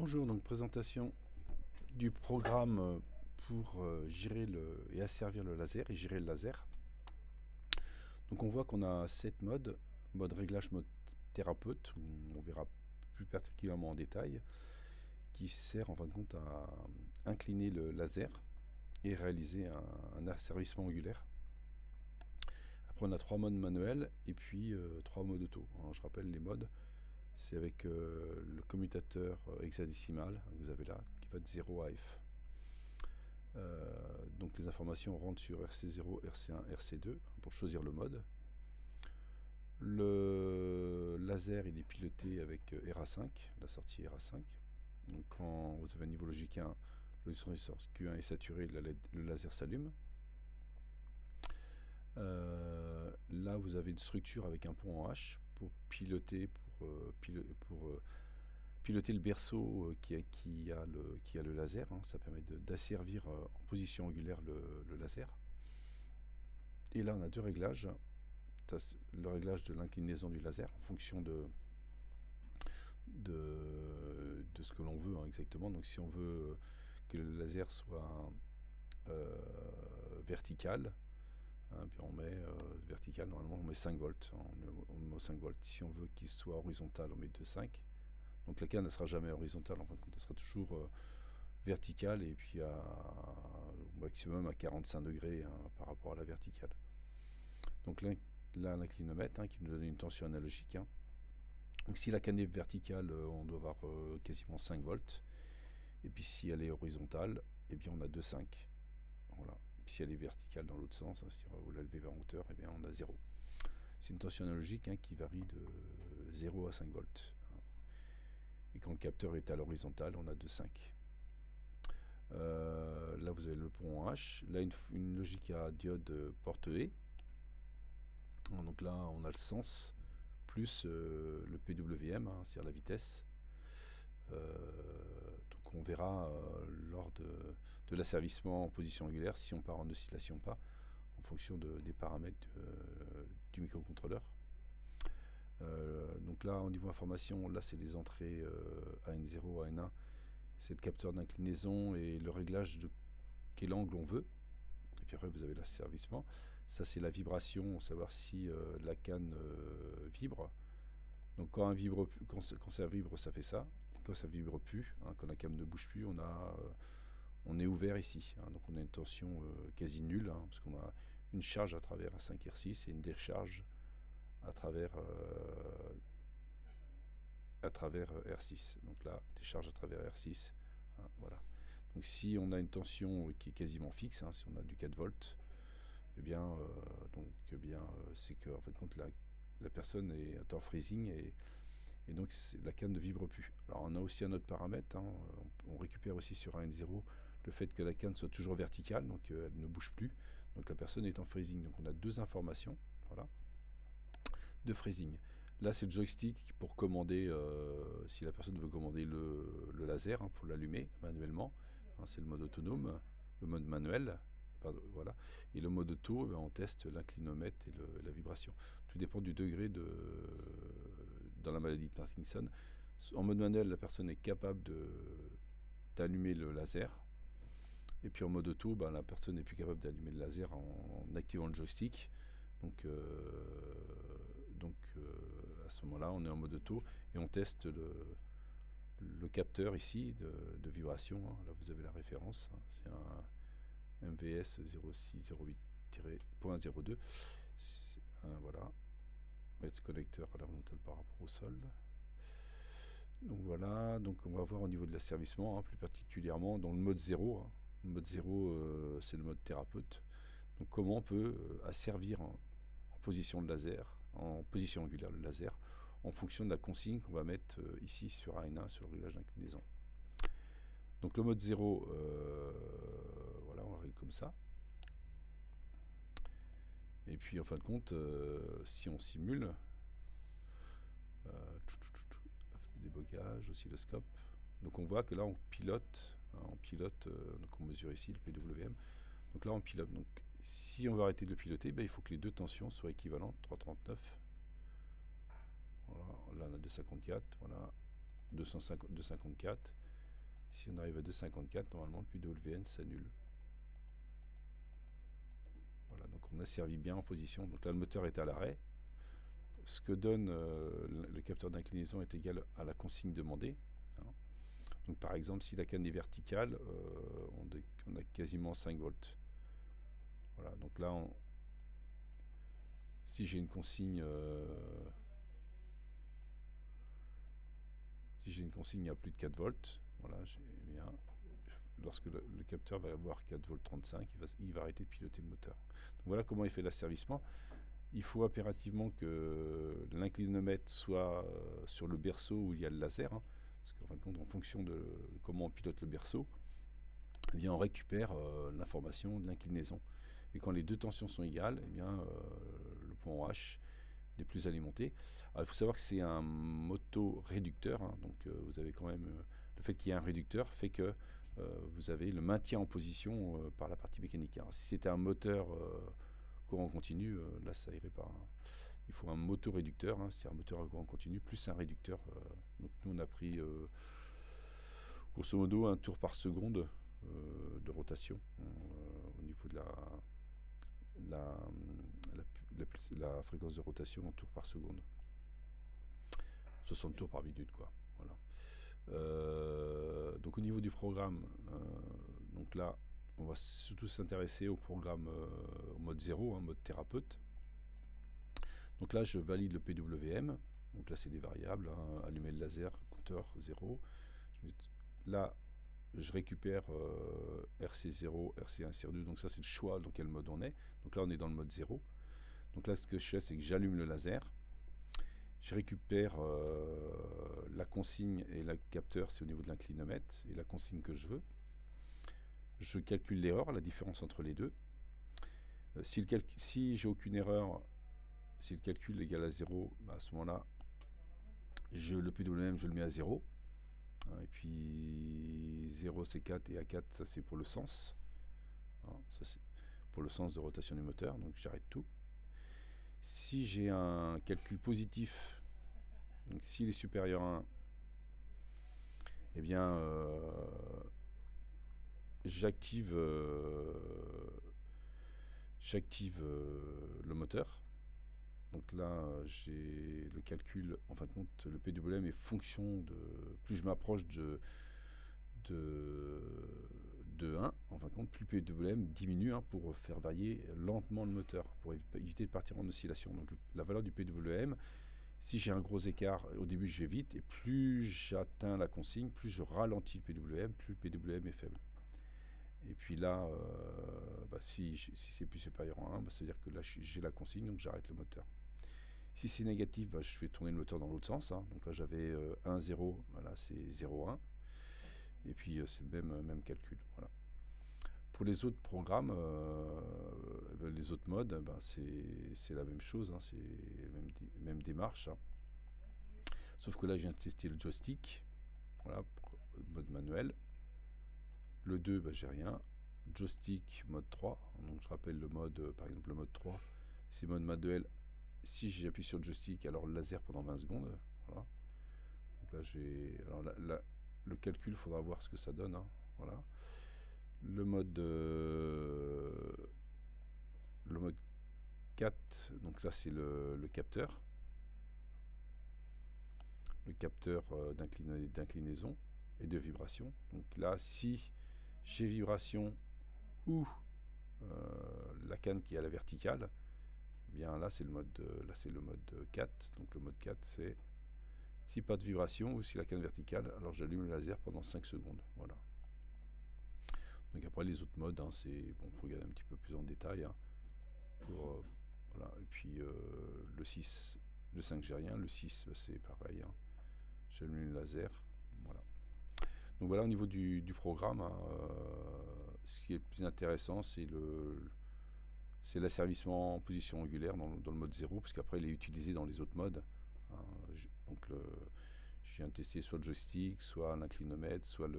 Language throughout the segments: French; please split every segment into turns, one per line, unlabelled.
Bonjour, donc présentation du programme pour gérer et asservir le laser et gérer le laser. Donc on voit qu'on a 7 modes, mode réglage, mode thérapeute, où on verra plus particulièrement en détail, qui sert en fin de compte à incliner le laser et réaliser un asservissement angulaire. Après on a 3 modes manuels et puis 3 modes auto. Alors, je rappelle les modes, c'est avec le commutateur hexadécimal que vous avez là, qui va de 0 à F. Donc les informations rentrent sur RC0, RC1, RC2 pour choisir le mode. Le laser il est piloté avec RA5, la sortie RA5. Donc quand vous avez un niveau logique 1, le transistor Q1 est saturé, le laser s'allume. Là vous avez une structure avec un pont en H pour piloter, piloter le berceau qui a le laser, hein. Ça permet d'asservir en position angulaire le laser. Et là on a deux réglages. Le réglage de l'inclinaison du laser en fonction de ce que l'on veut, hein, exactement. Donc si on veut que le laser soit vertical, hein, puis on met vertical, normalement on met 5 volts, on met 5 volts. Si on veut qu'il soit horizontal, on met 2,5. Donc la canne ne sera jamais horizontale, en fin de compte, elle sera toujours verticale, et puis au maximum à 45 degrés, hein, par rapport à la verticale. Donc là l'inclinomètre, hein, qui nous donne une tension analogique, hein. Donc si la canne est verticale, on doit avoir quasiment 5 volts. Et puis si elle est horizontale, eh bien on a 2,5. Voilà. Si elle est verticale dans l'autre sens, hein, si vous la levez vers hauteur, eh bien on a 0. C'est une tension analogique, hein, qui varie de 0 à 5 volts. Et quand le capteur est à l'horizontale, on a 2,5. Là vous avez le pont en H. Là une logique à diode porte E. Donc là on a le sens plus le PWM, hein, c'est-à-dire la vitesse. Donc on verra lors de l'asservissement en position angulaire si on part en oscillation ou pas, en fonction des paramètres du microcontrôleur. Donc là, au niveau information, là c'est les entrées AN0, AN1, c'est le capteur d'inclinaison et le réglage de quel angle on veut. Et puis après vous avez l'asservissement. Ça c'est la vibration, savoir si la canne vibre. Donc quand ça vibre, ça fait ça. Quand ça vibre plus, hein, quand la canne ne bouge plus, on est ouvert ici, hein. Donc on a une tension quasi nulle, hein, parce qu'on a une charge à travers 5R6 et une décharge à travers R6. Donc là, décharge à travers R6, hein, voilà. Donc si on a une tension qui est quasiment fixe, hein, si on a du 4 volts, eh bien, c'est que en fait, quand la personne est en freezing et donc la canne ne vibre plus. Alors on a aussi un autre paramètre, hein, on récupère aussi sur un N0 le fait que la canne soit toujours verticale, donc elle ne bouge plus, donc la personne est en freezing. Donc on a deux informations, voilà, de freezing. Là c'est le joystick pour commander, si la personne veut commander le laser, hein, pour l'allumer manuellement, hein, c'est le mode autonome, le mode manuel, pardon, voilà. Et le mode auto, on teste l'inclinomètre et la vibration. Tout dépend du degré dans la maladie de Parkinson. En mode manuel, la personne est capable d'allumer le laser. Et puis en mode auto, la personne n'est plus capable d'allumer le laser en activant le joystick. Donc à ce moment-là, on est en mode auto et on teste le capteur ici de vibration, hein. Là vous avez la référence, hein. C'est un MVS 0608.02. Voilà. Mettre connecteur à l'horizontale par rapport au sol. Donc voilà, donc on va voir au niveau de l'asservissement, hein, plus particulièrement dans le mode 0. Hein. Le mode 0, c'est le mode thérapeute. Donc comment on peut asservir en position de laser, en position angulaire le laser, en fonction de la consigne qu'on va mettre ici sur AN1, sur le réglage d'inclinaison. Donc le mode 0, voilà, on règle comme ça. Et puis en fin de compte, si on simule, débogage, oscilloscope, donc on voit que là on pilote, hein, donc on mesure ici le PWM, donc là on pilote. Donc si on veut arrêter de le piloter, il faut que les deux tensions soient équivalentes, 339, voilà, là on a 254, voilà, 254, si on arrive à 2,54, normalement le PWM s'annule. Voilà, donc on a servi bien en position. Donc là, le moteur est à l'arrêt. Ce que donne le capteur d'inclinaison est égal à la consigne demandée. Hein. Donc par exemple, si la canne est verticale, on a quasiment 5 volts. Voilà, donc là, si j'ai une consigne, il y a plus de 4 volts. Voilà, bien, lorsque le capteur va avoir 4 volts 35, il va arrêter de piloter le moteur. Donc voilà comment il fait l'asservissement. Il faut impérativement que l'inclinomètre soit sur le berceau où il y a le laser, hein, parce qu'en fin de compte, en fonction de comment on pilote le berceau, eh bien, on récupère l'information de l'inclinaison. Et quand les deux tensions sont égales, eh bien, le point H n'est plus alimenté. Alors, il faut savoir que c'est un moto-réducteur, hein, donc vous avez quand même le fait qu'il y ait un réducteur fait que vous avez le maintien en position par la partie mécanique. Alors, si c'était un moteur courant continu, là ça irait pas. Hein. Il faut un motoréducteur, hein, c'est-à-dire un moteur à courant continu plus un réducteur. Donc nous on a pris grosso modo un tour par seconde de rotation au niveau de la fréquence de rotation en tours par seconde. 60 tours par minute, quoi. Voilà. Donc au niveau du programme, donc là on va surtout s'intéresser au programme au mode 0, hein, mode thérapeute. Donc là je valide le PWM, donc là c'est des variables, hein, allumer le laser, compteur 0. Là je récupère RC0, RC1, RC2, donc ça c'est le choix dans quel mode on est. Donc là on est dans le mode 0. Donc là ce que je fais c'est que j'allume le laser. Je récupère la consigne et le capteur, c'est au niveau de l'inclinomètre, et la consigne que je veux. Je calcule l'erreur, la différence entre les deux. Si j'ai aucune erreur, si le calcul est égal à 0, bah à ce moment-là, le PWM, je le mets à 0. Et puis 0 c'est 4 et A4 ça c'est pour le sens. Ça c'est pour le sens de rotation du moteur, donc j'arrête tout. Si j'ai un calcul positif, donc s'il est supérieur à 1, eh bien j'active le moteur. Donc là j'ai le calcul, en fin de compte le PWM est fonction de, plus je m'approche de 1, en fin de compte plus le PWM diminue, hein, pour faire varier lentement le moteur, pour éviter de partir en oscillation. Donc la valeur du PWM, si j'ai un gros écart au début je vais vite, et plus j'atteins la consigne, plus je ralentis le PWM, plus le PWM est faible. Et puis là, si c'est plus supérieur à 1, ça veut dire que là j'ai la consigne, donc j'arrête le moteur. Si c'est négatif, je fais tourner le moteur dans l'autre sens. Hein. Donc là j'avais 1, 0, voilà, c'est 0, 1. Et puis c'est le même calcul. Voilà. Pour les autres programmes, les autres modes, c'est la même chose, hein, c'est même démarche. Hein. Sauf que là je viens de tester le joystick, voilà, mode manuel. Le 2, j'ai rien. Joystick mode 3, donc je rappelle le mode, par exemple le mode 3, c'est mode manuel. Si j'appuie sur le joystick, alors le laser pendant 20 secondes. Voilà. Donc là j'ai. Alors le calcul, il faudra voir ce que ça donne. Hein. Voilà. Le mode 4, donc là c'est le capteur. Le capteur d'inclinaison et de vibration. Donc là, si j'ai vibration ou la canne qui est à la verticale, eh bien là c'est le mode 4. Donc le mode 4 c'est si pas de vibration ou si la canne verticale, alors j'allume le laser pendant 5 secondes. Voilà. Donc après les autres modes, hein, c'est bon, faut regarder un petit peu plus en détail. Hein, pour, voilà. Et puis le 6, le 5 j'ai rien, le 6 c'est pareil. Hein. J'allume le laser. Voilà. Donc voilà au niveau du programme, hein, ce qui est le plus intéressant c'est l'asservissement en position angulaire dans le mode 0, parce qu'après il est utilisé dans les autres modes. Hein, donc je viens de tester soit le joystick, soit l'inclinomètre, soit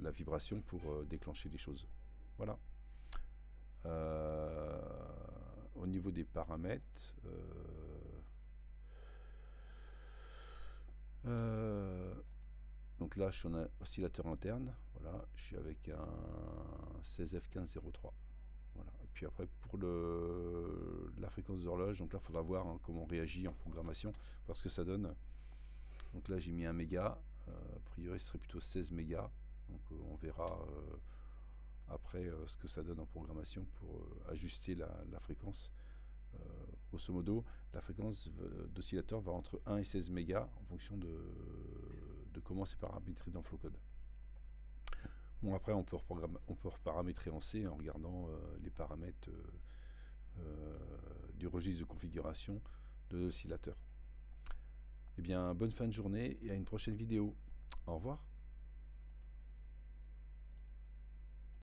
la vibration pour déclencher des choses. Voilà. Au niveau des paramètres, Donc là, je suis en oscillateur interne. Voilà, je suis avec un 16F1503. Voilà. Et puis après, pour la fréquence d'horloge, donc là, il faudra voir comment on réagit en programmation, voir ce que ça donne. Donc là, j'ai mis 1 méga. A priori, ce serait plutôt 16 mégas. Donc on verra après ce que ça donne en programmation pour ajuster la fréquence. Grosso modo, la fréquence d'oscillateur va entre 1 et 16 mégas en fonction de comment c'est paramétré dans Flowcode. Bon, après, on peut reparamétrer en C en regardant les paramètres du registre de configuration de l'oscillateur. Eh bien, bonne fin de journée et à une prochaine vidéo. Au revoir.